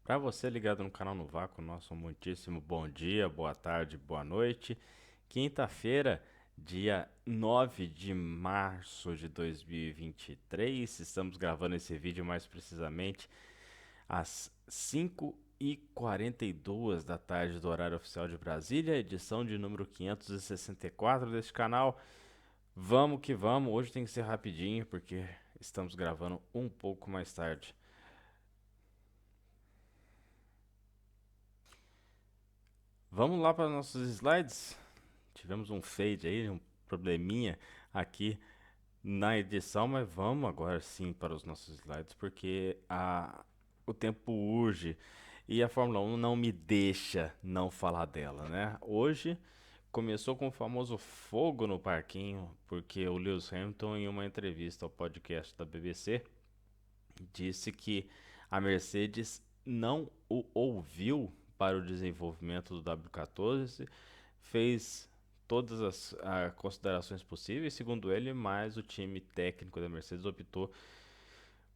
Para você ligado no canal no Vácuo, nosso muitíssimo bom dia, boa tarde, boa noite. Quinta-feira, dia 9 de março de 2023. Estamos gravando esse vídeo mais precisamente às 5h42 da tarde do horário oficial de Brasília, edição de número 564 deste canal. Vamos que vamos, hoje tem que ser rapidinho porque estamos gravando um pouco mais tarde. Vamos lá para nossos slides. Tivemos um fade aí, um probleminha aqui na edição, mas vamos agora sim para os nossos slides, porque o tempo urge e a Fórmula 1 não me deixa não falar dela, né? Hoje começou com o famoso fogo no parquinho, porque o Lewis Hamilton, em uma entrevista ao podcast da BBC, disse que a Mercedes não o ouviu para o desenvolvimento do W14, fez todas as considerações possíveis, segundo ele, mas o time técnico da Mercedes optou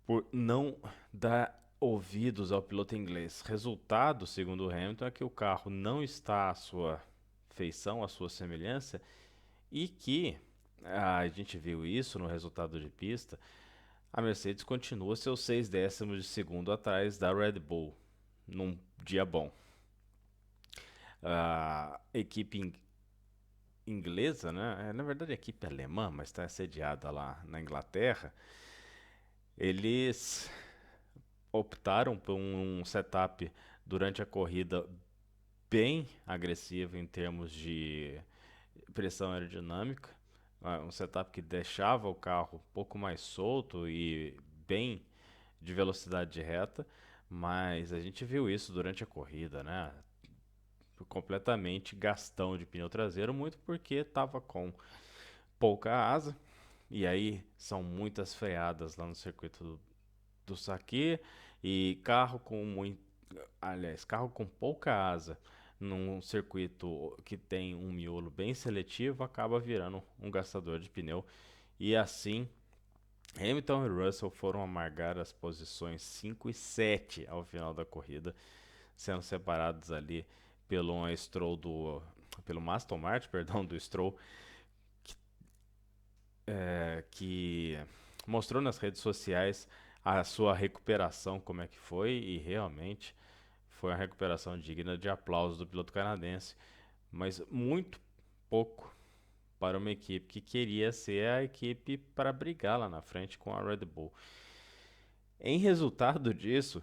por não dar ouvidos ao piloto inglês. Resultado, segundo o Hamilton, é que o carro não está à sua feição, à sua semelhança, e que a gente viu isso no resultado de pista. A Mercedes continua seus 6 décimos de segundo atrás da Red Bull, num dia bom. A equipe inglesa, né? Na verdade, a equipe alemã, mas está sediada lá na Inglaterra. Eles optaram por um setup durante a corrida bem agressivo em termos de pressão aerodinâmica, um setup que deixava o carro um pouco mais solto e bem de velocidade de reta, mas a gente viu isso durante a corrida, né? Completamente gastão de pneu traseiro, muito porque estava com pouca asa, e aí são muitas freadas lá no circuito do Sakhir, e carro com pouca asa num circuito que tem um miolo bem seletivo acaba virando um gastador de pneu, e assim Hamilton e Russell foram amargar as posições 5 e 7 ao final da corrida, sendo separados ali pelo Stroll pelo Aston Martin, perdão, do Stroll, que mostrou nas redes sociais a sua recuperação, como é que foi, e realmente foi uma recuperação digna de aplausos do piloto canadense, mas muito pouco para uma equipe que queria ser a equipe para brigar lá na frente com a Red Bull. Em resultado disso,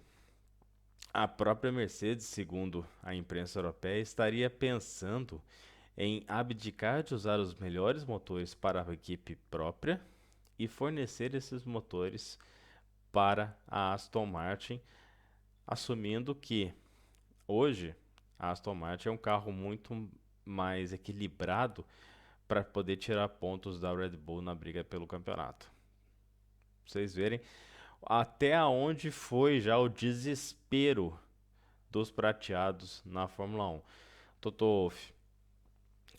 a própria Mercedes, segundo a imprensa europeia, estaria pensando em abdicar de usar os melhores motores para a equipe própria e fornecer esses motores para a Aston Martin, assumindo que hoje a Aston Martin é um carro muito mais equilibrado para poder tirar pontos da Red Bull na briga pelo campeonato. Pra vocês verem até onde foi já o desespero dos prateados na Fórmula 1. Toto Wolff,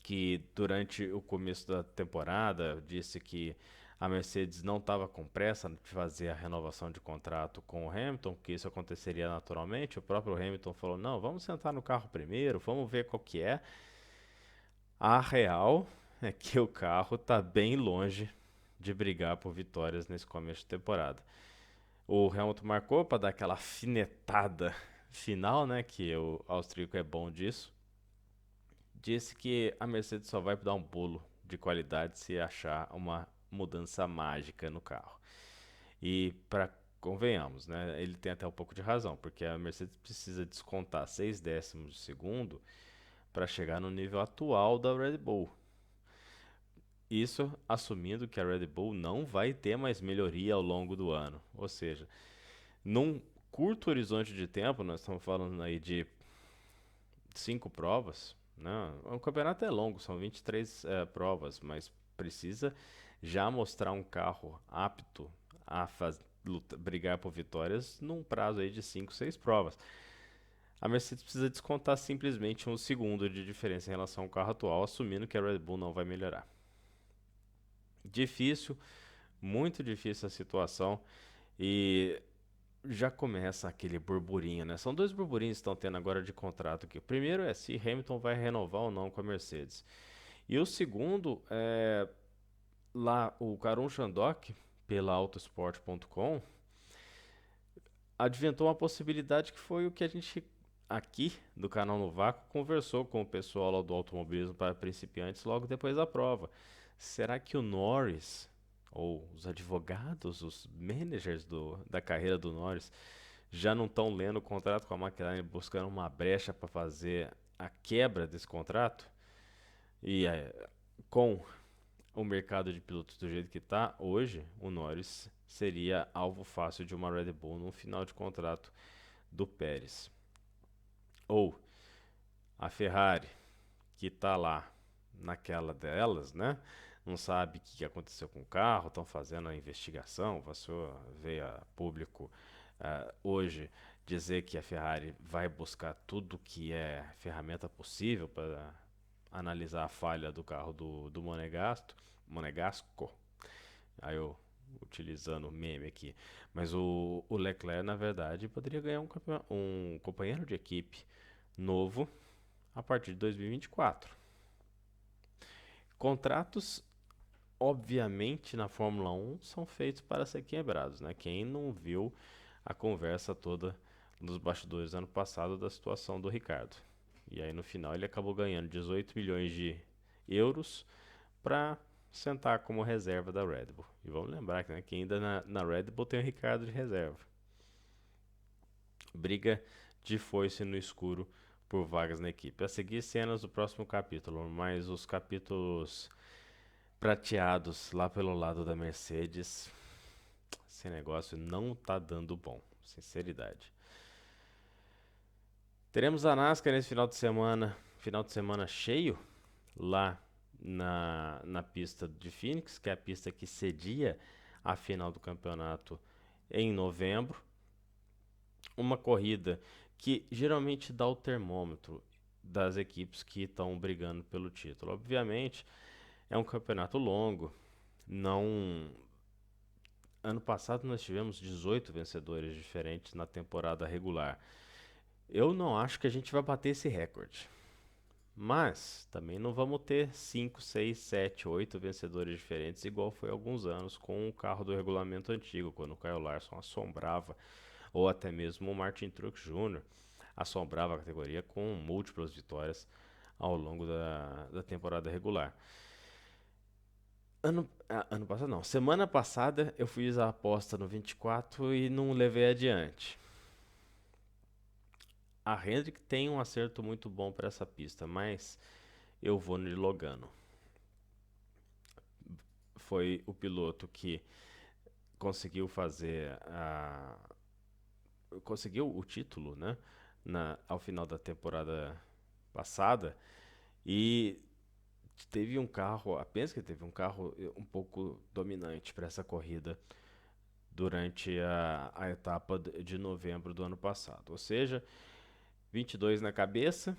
que durante o começo da temporada disse que a Mercedes não estava com pressa de fazer a renovação de contrato com o Hamilton, que isso aconteceria naturalmente. O próprio Hamilton falou: não, vamos sentar no carro primeiro, vamos ver qual que é. A real é que o carro está bem longe de brigar por vitórias nesse começo de temporada. O Hamilton marcou para dar aquela finetada final, né? Que o austríaco é bom disso. Disse que a Mercedes só vai dar um pulo de qualidade se achar uma mudança mágica no carro. E para convenhamos, né? Ele tem até um pouco de razão, porque a Mercedes precisa descontar 6 décimos de segundo para chegar no nível atual da Red Bull. Isso assumindo que a Red Bull não vai ter mais melhoria ao longo do ano. Ou seja, num curto horizonte de tempo, nós estamos falando aí de 5 provas, né? O campeonato é longo, são 23 provas, mas precisa já mostrar um carro apto a brigar por vitórias num prazo aí de 5, 6 provas. A Mercedes precisa descontar simplesmente 1 segundo de diferença em relação ao carro atual, assumindo que a Red Bull não vai melhorar. Difícil, muito difícil a situação, e já começa aquele burburinho, né? São dois burburinhos que estão tendo agora de contrato aqui. O primeiro é se Hamilton vai renovar ou não com a Mercedes. E o segundo é lá o Karun Chandok, pela Autosport.com, adventou uma possibilidade que foi o que a gente aqui do canal no Vácuo conversou com o pessoal lá do automobilismo para principiantes logo depois da prova. Será que o Norris, ou os advogados, os managers da carreira do Norris, já não estão lendo o contrato com a McLaren buscando uma brecha para fazer a quebra desse contrato? E com o mercado de pilotos do jeito que está hoje, o Norris seria alvo fácil de uma Red Bull no final de contrato do Pérez. Ou a Ferrari, que está lá naquela delas, né? Não sabe o que aconteceu com o carro, estão fazendo a investigação. Veio a público hoje dizer que a Ferrari vai buscar tudo que é ferramenta possível para analisar a falha do carro do Monegasco. Aí eu utilizando o meme aqui. Mas o Leclerc, na verdade, poderia ganhar um companheiro de equipe novo a partir de 2024. Contratos, obviamente, na Fórmula 1 são feitos para ser quebrados, né? Quem não viu a conversa toda nos bastidores ano passado da situação do Ricardo. E aí no final ele acabou ganhando 18 milhões de euros para sentar como reserva da Red Bull. E vamos lembrar que ainda na Red Bull tem o Ricardo de reserva. Briga de foice no escuro por vagas na equipe. A seguir, cenas do próximo capítulo, mas os capítulos prateados lá pelo lado da Mercedes, esse negócio não tá dando bom, sinceridade. Teremos a NASCAR nesse final de semana cheio, lá na pista de Phoenix, que é a pista que cedia a final do campeonato em novembro. Uma corrida que geralmente dá o termômetro das equipes que estão brigando pelo título. Obviamente, é um campeonato longo. Não. Ano passado nós tivemos 18 vencedores diferentes na temporada regular. Eu não acho que a gente vai bater esse recorde. Mas também não vamos ter 5, 6, 7, 8 vencedores diferentes, igual foi há alguns anos com o carro do regulamento antigo, quando o Kyle Larson assombrava, ou até mesmo o Martin Truex Jr. assombrava a categoria com múltiplas vitórias ao longo da temporada regular. Ano passado não, semana passada eu fiz a aposta no 24 e não levei adiante. A Hendrick tem um acerto muito bom para essa pista, mas eu vou no de Logano. Foi o piloto que conseguiu conseguiu o título, né, ao final da temporada passada e teve um carro, apenas que teve um carro um pouco dominante para essa corrida durante a etapa de novembro do ano passado. Ou seja, 22 na cabeça,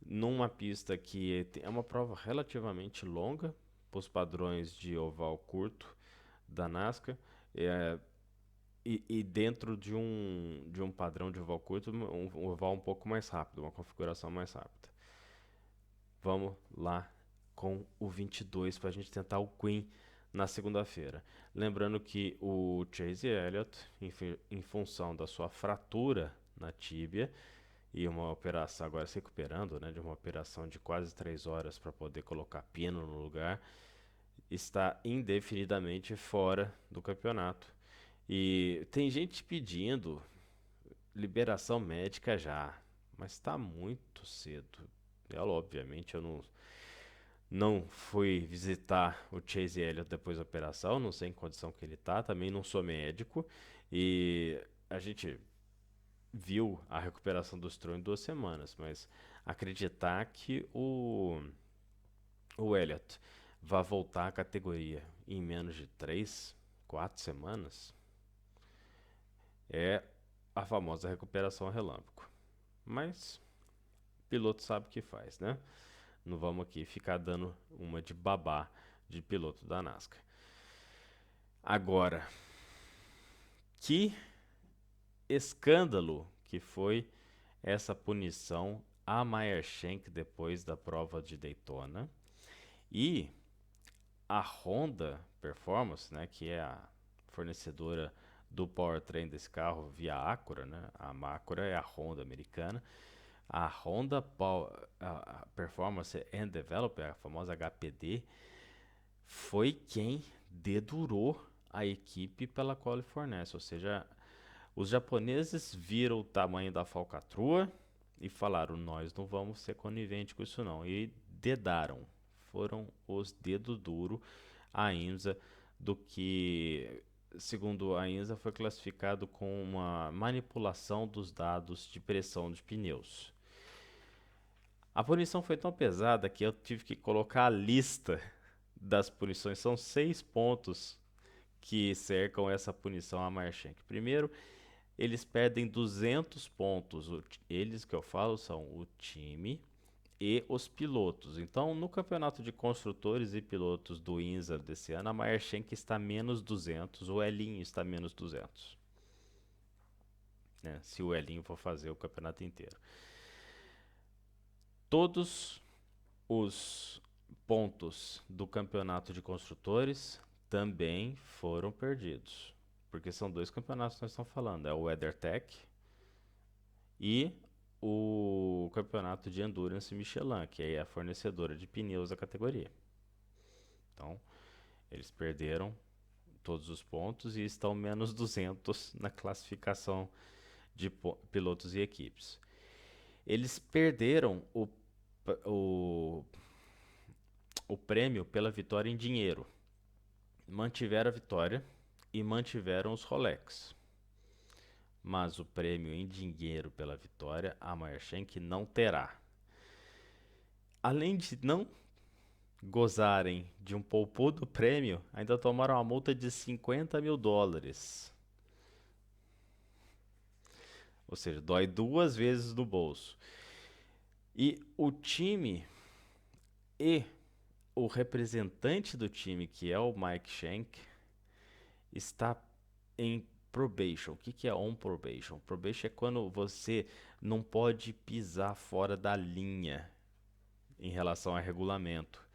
numa pista que é uma prova relativamente longa, para os padrões de oval curto da NASCAR, é, e dentro de um padrão de oval curto, um oval um pouco mais rápido, uma configuração mais rápida. Vamos lá com o 22 para a gente tentar o Queen na segunda-feira. Lembrando que o Chase Elliott, em função da sua fratura na tíbia e uma operação, agora se recuperando, né, de uma operação de quase 3 horas para poder colocar pino no lugar, está indefinidamente fora do campeonato. E tem gente pedindo liberação médica já, mas está muito cedo. Obviamente, eu não fui visitar o Chase Elliott depois da operação, não sei em condição que ele está, também não sou médico. E a gente viu a recuperação do Stroll em 2 semanas, mas acreditar que o Elliott vai voltar à categoria em menos de 3, 4 semanas é a famosa recuperação relâmpago. Mas piloto sabe o que faz, né? Não vamos aqui ficar dando uma de babá de piloto da NASCAR. Agora, que escândalo que foi essa punição a Meyer Shank depois da prova de Daytona. E a Honda Performance, né, que é a fornecedora do powertrain desse carro via Acura, né? A Acura é a Honda americana. A Honda a Performance and Development, a famosa HPD, foi quem dedurou a equipe pela qual ele fornece. Ou seja, os japoneses viram o tamanho da falcatrua e falaram: nós não vamos ser coniventes com isso não. E dedaram. Foram os dedos duros a IMSA do que, segundo a IMSA, foi classificado como uma manipulação dos dados de pressão de pneus. A punição foi tão pesada que eu tive que colocar a lista das punições. São 6 pontos que cercam essa punição a Marchenk. Primeiro, eles perdem 200 pontos. Eles que eu falo são o time e os pilotos. Então, no campeonato de construtores e pilotos do INSA desse ano, a Marchenk está menos 200, o Elinho está menos 200. Né? Se o Elinho for fazer o campeonato inteiro. Todos os pontos do campeonato de construtores também foram perdidos. Porque são 2 campeonatos que nós estamos falando. É o WeatherTech e o campeonato de Endurance Michelin, que é a fornecedora de pneus da categoria. Então, eles perderam todos os pontos e estão menos 200 na classificação de pilotos e equipes. Eles perderam o, o prêmio pela vitória em dinheiro. Mantiveram a vitória e mantiveram os Rolex. Mas o prêmio em dinheiro pela vitória, a Marchenk não terá. Além de não gozarem de um poupudo prêmio, ainda tomaram uma multa de US$ 50.000. Ou seja, dói 2 vezes no bolso. E o time e o representante do time, que é o Mike Shank, está em probation. O que é on probation? Probation é quando você não pode pisar fora da linha em relação ao regulamento.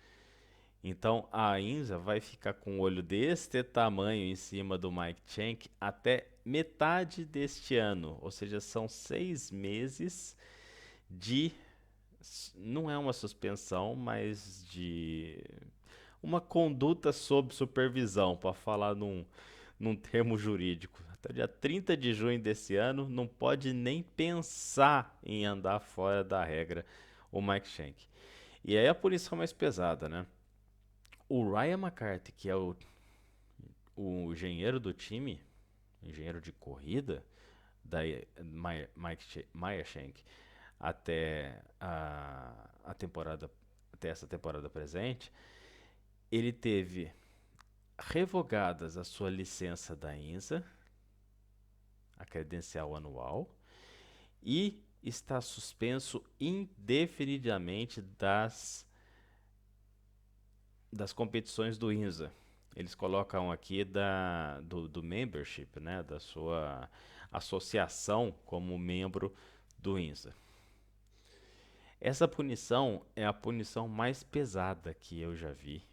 Então a INSA vai ficar com o olho deste tamanho em cima do Mike Shank até metade deste ano. Ou seja, são 6 meses de. Não é uma suspensão, mas de uma conduta sob supervisão, para falar num termo jurídico. Até dia 30 de junho desse ano, não pode nem pensar em andar fora da regra o Mike Shank. E aí a punição mais pesada, né? O Ryan McCarthy, que é o engenheiro do time, engenheiro de corrida da Mike Shank até a temporada, até essa temporada presente, ele teve revogadas a sua licença da INSA, a credencial anual, e está suspenso indefinidamente das competições do INSA. Eles colocam aqui do membership, né, da sua associação como membro do INSA. Essa punição é a punição mais pesada que eu já vi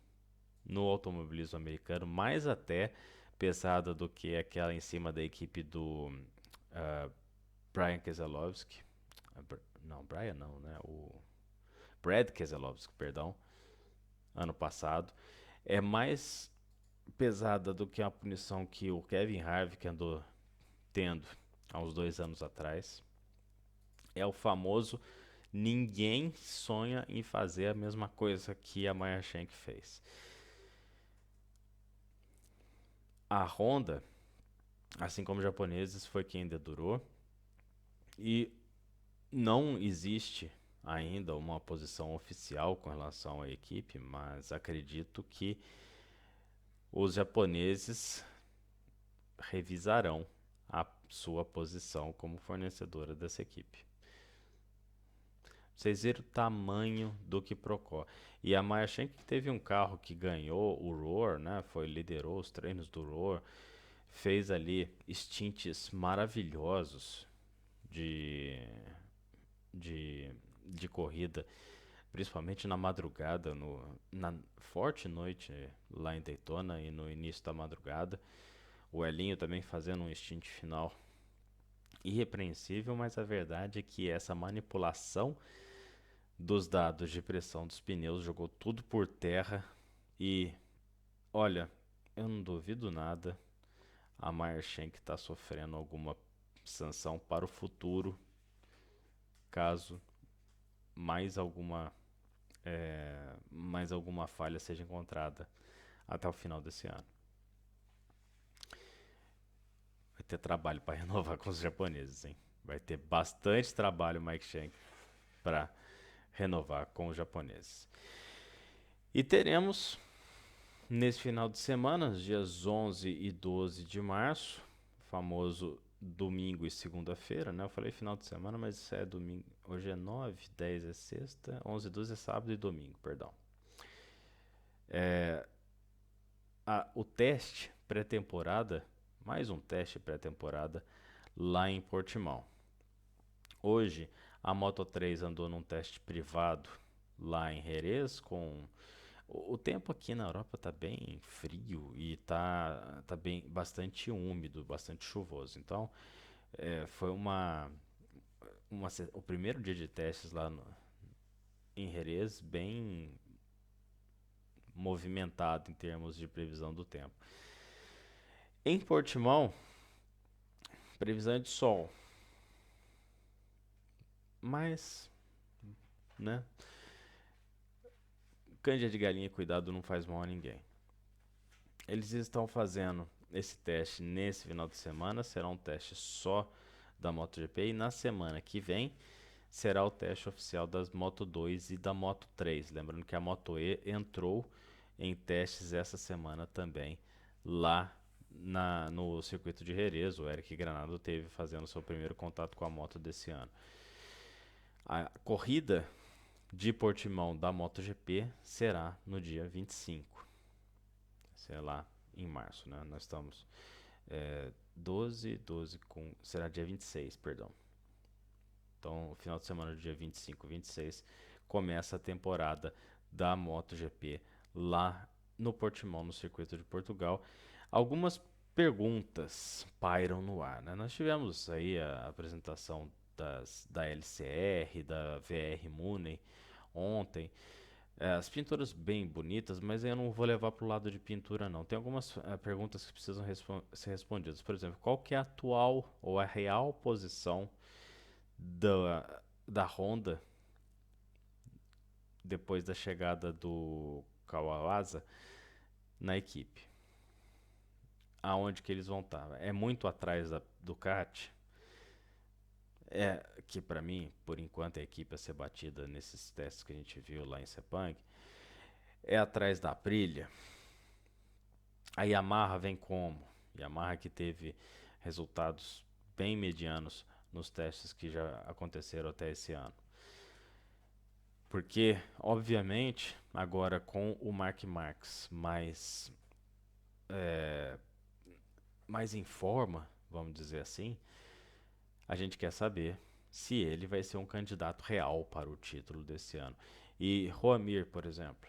no automobilismo americano, mais até pesada do que aquela em cima da equipe do Brian Keselowski. Não, Brian não, né? O Brad Keselowski, perdão, ano passado. É mais pesada do que a punição que o Kevin Harvick andou tendo há uns 2 anos atrás. É o famoso ninguém sonha em fazer a mesma coisa que a Meyer Shank fez. A Honda, assim como os japoneses, foi quem dedurou e não existe ainda uma posição oficial com relação à equipe, mas acredito que os japoneses revisarão a sua posição como fornecedora dessa equipe. Vocês viram o tamanho do que Procó. E a Meyer Shank teve um carro que ganhou o Roar, né? Liderou os treinos do Roar. fez ali stints maravilhosos de, de, de corrida, principalmente na madrugada, na forte noite lá em Daytona e no início da madrugada. O Elinho também fazendo um stint final irrepreensível, mas a verdade é que essa manipulação dos dados de pressão dos pneus jogou tudo por terra e, olha, eu não duvido nada a Meyer Shank está sofrendo alguma sanção para o futuro, caso mais alguma, mais alguma falha seja encontrada até o final desse ano. Vai ter trabalho para renovar com os japoneses, hein? Vai ter bastante trabalho, Mike Shank, para renovar com os japoneses. E teremos nesse final de semana, dias 11 e 12 de março, famoso domingo e segunda-feira, né? Eu falei final de semana, mas isso é domingo. Hoje é 9, 10 é sexta, 11 e 12 é sábado e domingo, perdão. O teste pré-temporada, mais um teste pré-temporada lá em Portimão. Hoje, a Moto3 andou num teste privado lá em Jerez com o tempo aqui na Europa tá bem frio e tá bem bastante úmido, bastante chuvoso. Então, foi o primeiro dia de testes lá em Jerez bem movimentado em termos de previsão do tempo. Em Portimão, previsão é de sol, mas, né? Canja de galinha, cuidado, não faz mal a ninguém. Eles estão fazendo esse teste nesse final de semana, será um teste só da MotoGP e na semana que vem será o teste oficial das Moto 2 e da Moto 3. Lembrando que a Moto E entrou em testes essa semana também lá no circuito de Jerez. O Eric Granado teve fazendo seu primeiro contato com a moto desse ano. A corrida de Portimão da MotoGP será no dia 25, sei lá, em março, né? Nós estamos 12 será dia 26, perdão. Então, o final de semana do dia 25, 26 começa a temporada da MotoGP lá no Portimão, no circuito de Portugal. Algumas perguntas pairam no ar, né? Nós tivemos aí a apresentação da LCR, da VR Money ontem. As pinturas bem bonitas, mas eu não vou levar para o lado de pintura não. Tem algumas perguntas que precisam ser respondidas. Por exemplo, qual que é a atual ou a real posição da Honda depois da chegada do Kawasa na equipe? Aonde que eles vão estar? É muito atrás da Ducati? Que para mim, por enquanto, a equipe a ser batida nesses testes que a gente viu lá em Sepang. É atrás da Aprilia? A Yamaha vem como? Yamaha que teve resultados bem medianos nos testes que já aconteceram até esse ano. Porque, obviamente, agora com o Mark Marques mais em forma, vamos dizer assim, a gente quer saber se ele vai ser um candidato real para o título desse ano. E Roamir, por exemplo,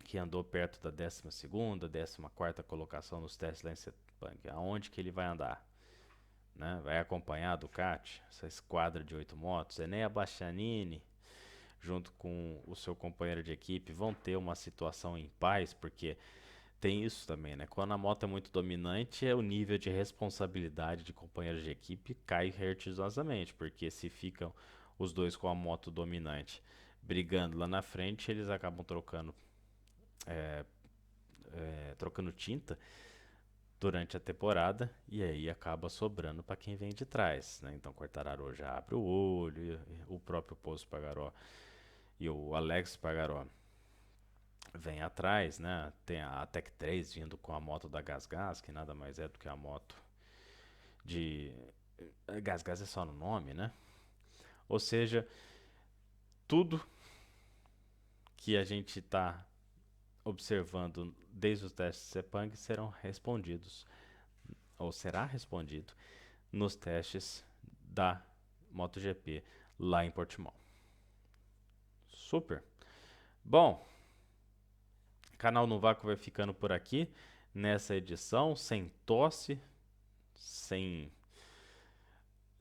que andou perto da 12ª, 14ª colocação nos testes lá em Sepang, aonde que ele vai andar? Né? Vai acompanhar a Ducati, essa esquadra de 8 motos, Enea Bastianini, junto com o seu companheiro de equipe, vão ter uma situação em paz, porque tem isso também, né? Quando a moto é muito dominante, o nível de responsabilidade de companheiros de equipe cai vertiginosamente, porque se ficam os dois com a moto dominante brigando lá na frente, eles acabam trocando tinta durante a temporada e aí acaba sobrando para quem vem de trás, né? Então Quartararo já abre o olho, o próprio Poço Pagaró e o Alex Pagaró vem atrás, né? Tem a Tech 3 vindo com a moto da GasGas, que nada mais é do que a moto de GasGas é só no nome, né? Ou seja, tudo que a gente está observando desde os testes de Sepang serão respondidos ou será respondido nos testes da MotoGP lá em Portimão. Super. Bom, canal no Vácuo vai ficando por aqui nessa edição, sem tosse, sem.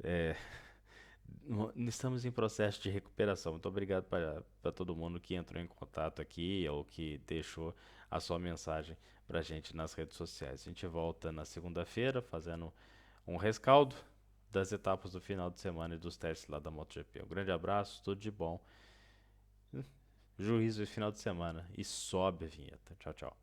é, Estamos em processo de recuperação. Muito obrigado para todo mundo que entrou em contato aqui ou que deixou a sua mensagem para a gente nas redes sociais. A gente volta na segunda-feira fazendo um rescaldo das etapas do final de semana e dos testes lá da MotoGP. Um grande abraço, tudo de bom. Juízo de final de semana e sobe a vinheta. Tchau, tchau.